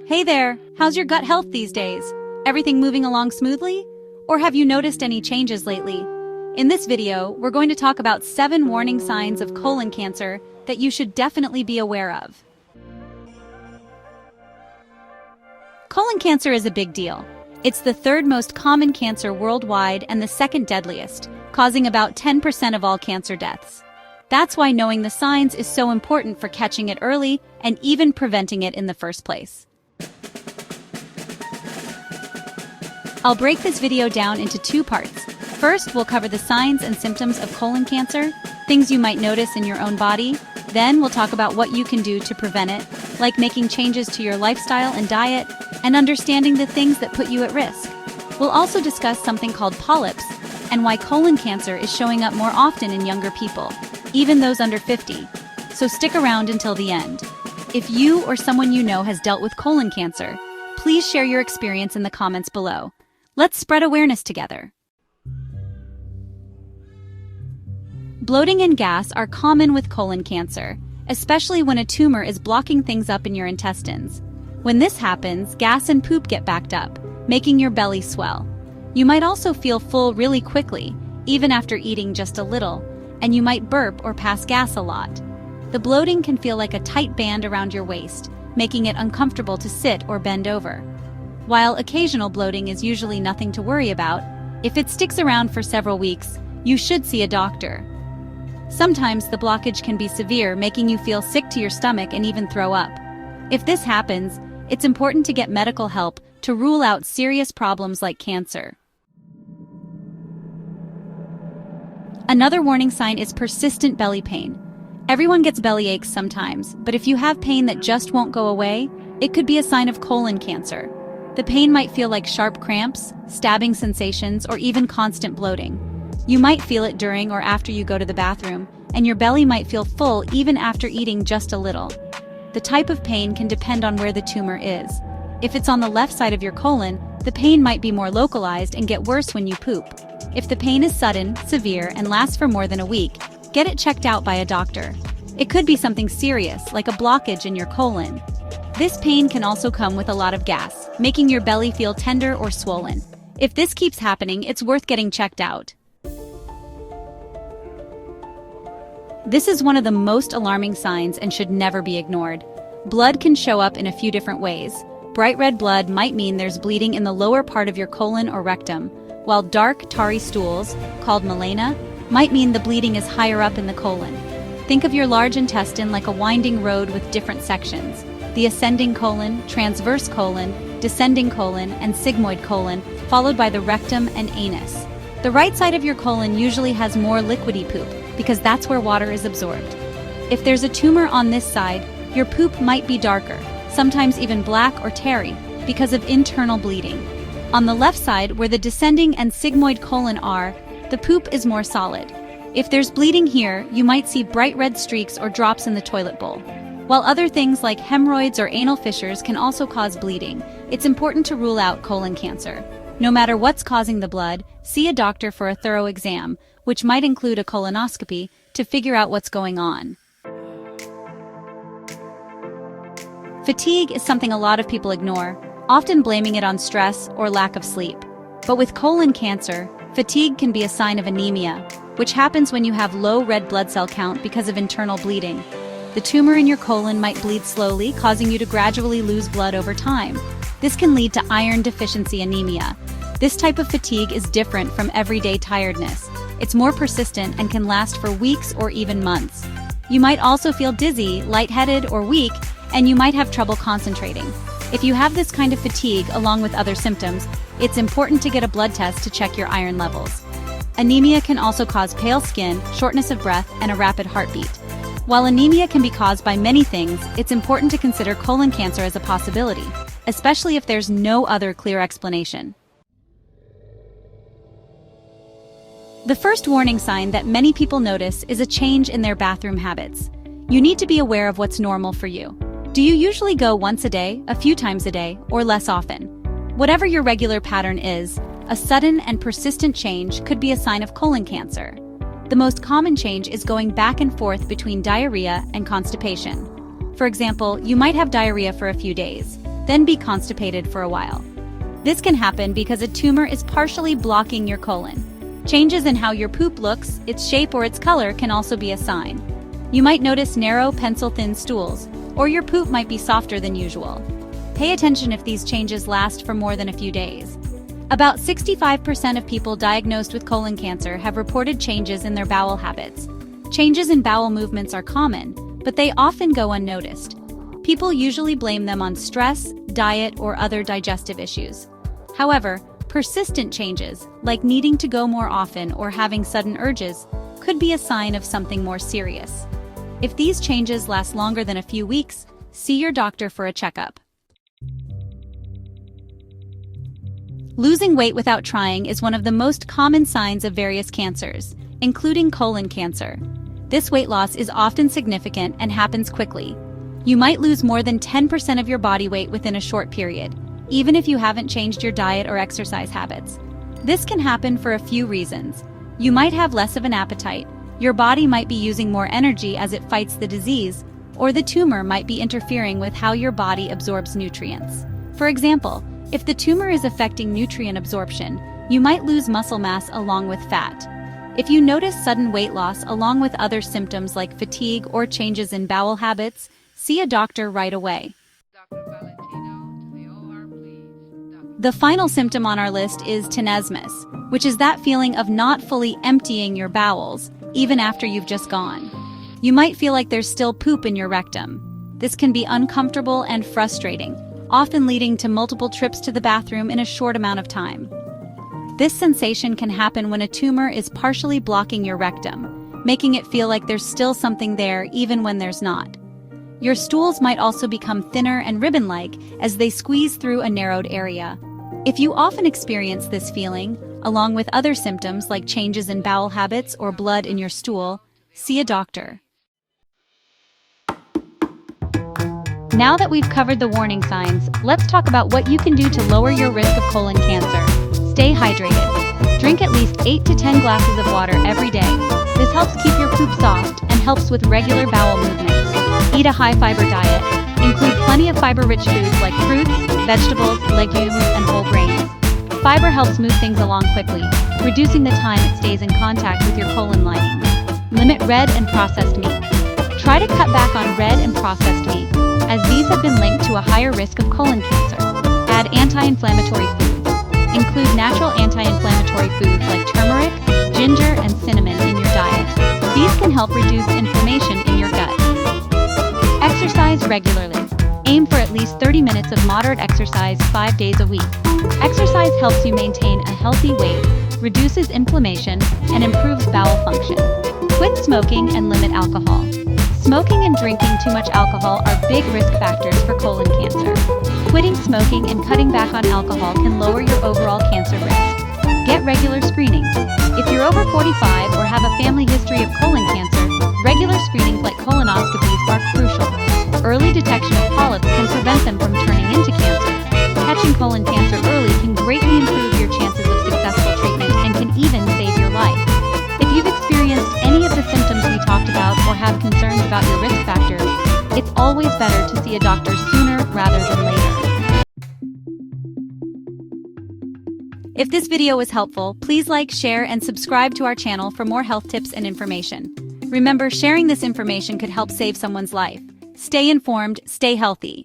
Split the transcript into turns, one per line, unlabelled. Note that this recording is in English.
Hey there, how's your gut health these days? Everything moving along smoothly? Or have you noticed any changes lately? In this video, we're going to talk about 7 warning signs of colon cancer that you should definitely be aware of. Colon cancer is a big deal. It's the 3rd most common cancer worldwide and the 2nd deadliest, causing about 10% of all cancer deaths. That's why knowing the signs is so important for catching it early and even preventing it in the first place. I'll break this video down into 2 parts. First, we'll cover the signs and symptoms of colon cancer, things you might notice in your own body. Then we'll talk about what you can do to prevent it, like making changes to your lifestyle and diet, and understanding the things that put you at risk. We'll also discuss something called polyps, and why colon cancer is showing up more often in younger people, even those under 50. So stick around until the end. If you or someone you know has dealt with colon cancer, please share your experience in the comments below. Let's spread awareness together. Bloating and gas are common with colon cancer, especially when a tumor is blocking things up in your intestines. When this happens, gas and poop get backed up, making your belly swell. You might also feel full really quickly, even after eating just a little, and you might burp or pass gas a lot. The bloating can feel like a tight band around your waist, making it uncomfortable to sit or bend over. While occasional bloating is usually nothing to worry about, if it sticks around for several weeks, you should see a doctor. Sometimes the blockage can be severe, making you feel sick to your stomach and even throw up. If this happens, it's important to get medical help to rule out serious problems like cancer. Another warning sign is persistent belly pain. Everyone gets belly aches sometimes, but if you have pain that just won't go away, it could be a sign of colon cancer. The pain might feel like sharp cramps, stabbing sensations, or even constant bloating. You might feel it during or after you go to the bathroom, and your belly might feel full even after eating just a little. The type of pain can depend on where the tumor is. If it's on the left side of your colon, the pain might be more localized and get worse when you poop. If the pain is sudden, severe, and lasts for more than a week, get it checked out by a doctor. It could be something serious, like a blockage in your colon. This pain can also come with a lot of gas, making your belly feel tender or swollen. If this keeps happening, it's worth getting checked out. This is one of the most alarming signs and should never be ignored. Blood can show up in a few different ways. Bright red blood might mean there's bleeding in the lower part of your colon or rectum, while dark, tarry stools, called melena, might mean the bleeding is higher up in the colon. Think of your large intestine like a winding road with different sections. The ascending colon, transverse colon, descending colon, and sigmoid colon, followed by the rectum and anus. The right side of your colon usually has more liquidy poop, because that's where water is absorbed. If there's a tumor on this side, your poop might be darker, sometimes even black or tarry, because of internal bleeding. On the left side, where the descending and sigmoid colon are, the poop is more solid. If there's bleeding here, you might see bright red streaks or drops in the toilet bowl. While other things like hemorrhoids or anal fissures can also cause bleeding, it's important to rule out colon cancer. No matter what's causing the blood, see a doctor for a thorough exam, which might include a colonoscopy, to figure out what's going on. Fatigue is something a lot of people ignore, often blaming it on stress or lack of sleep. But with colon cancer, fatigue can be a sign of anemia, which happens when you have low red blood cell count because of internal bleeding. The tumor in your colon might bleed slowly, causing you to gradually lose blood over time. This can lead to iron deficiency anemia. This type of fatigue is different from everyday tiredness. It's more persistent and can last for weeks or even months. You might also feel dizzy, lightheaded, or weak, and you might have trouble concentrating. If you have this kind of fatigue along with other symptoms, it's important to get a blood test to check your iron levels. Anemia can also cause pale skin, shortness of breath, and a rapid heartbeat. While anemia can be caused by many things, it's important to consider colon cancer as a possibility, especially if there's no other clear explanation. The first warning sign that many people notice is a change in their bathroom habits. You need to be aware of what's normal for you. Do you usually go once a day, a few times a day, or less often? Whatever your regular pattern is, a sudden and persistent change could be a sign of colon cancer. The most common change is going back and forth between diarrhea and constipation. For example, you might have diarrhea for a few days, then be constipated for a while. This can happen because a tumor is partially blocking your colon. Changes in how your poop looks, its shape or its color can also be a sign. You might notice narrow, pencil-thin stools, or your poop might be softer than usual. Pay attention if these changes last for more than a few days. About 65% of people diagnosed with colon cancer have reported changes in their bowel habits. Changes in bowel movements are common, but they often go unnoticed. People usually blame them on stress, diet, or other digestive issues. However, persistent changes, like needing to go more often or having sudden urges, could be a sign of something more serious. If these changes last longer than a few weeks, see your doctor for a checkup. Losing weight without trying is one of the most common signs of various cancers, including colon cancer. This weight loss is often significant and happens quickly. You might lose more than 10% of your body weight within a short period, even if you haven't changed your diet or exercise habits. This can happen for a few reasons. You might have less of an appetite, your body might be using more energy as it fights the disease, or the tumor might be interfering with how your body absorbs nutrients. For example, if the tumor is affecting nutrient absorption, you might lose muscle mass along with fat. If you notice sudden weight loss along with other symptoms like fatigue or changes in bowel habits, see a doctor right away. The final symptom on our list is tenesmus, which is that feeling of not fully emptying your bowels, even after you've just gone. You might feel like there's still poop in your rectum. This can be uncomfortable and frustrating, often leading to multiple trips to the bathroom in a short amount of time. This sensation can happen when a tumor is partially blocking your rectum, making it feel like there's still something there even when there's not. Your stools might also become thinner and ribbon-like as they squeeze through a narrowed area. If you often experience this feeling, along with other symptoms like changes in bowel habits or blood in your stool, see a doctor. Now that we've covered the warning signs, let's talk about what you can do to lower your risk of colon cancer. Stay hydrated. Drink at least 8 to 10 glasses of water every day. This helps keep your poop soft and helps with regular bowel movements. Eat a high-fiber diet. Include plenty of fiber-rich foods like fruits, vegetables, legumes, and whole grains. Fiber helps move things along quickly, reducing the time it stays in contact with your colon lining. Limit red and processed meat. Try to cut back on red and processed meat, as these have been linked to a higher risk of colon cancer. Add anti-inflammatory foods. Include natural anti-inflammatory foods like turmeric, ginger, and cinnamon in your diet. These can help reduce inflammation in your gut. Exercise regularly. Aim for at least 30 minutes of moderate exercise 5 days a week. Exercise helps you maintain a healthy weight, reduces inflammation, and improves bowel function. Quit smoking and limit alcohol. Smoking and drinking too much alcohol are big risk factors for colon cancer. Quitting smoking and cutting back on alcohol can lower your overall cancer risk. Get regular screenings. If you're over 45 or have a family history of colon cancer, regular screenings like colonoscopies are crucial. Early detection of polyps can prevent them from turning into cancer. Catching colon cancer early can greatly improve your chances of successful treatment and can even save your life. If you've experienced any of the symptoms we talked about or have concerns about your risk factors, it's always better to see a doctor sooner rather than later. If this video was helpful, please like, share, and subscribe to our channel for more health tips and information. Remember, sharing this information could help save someone's life. Stay informed, stay healthy.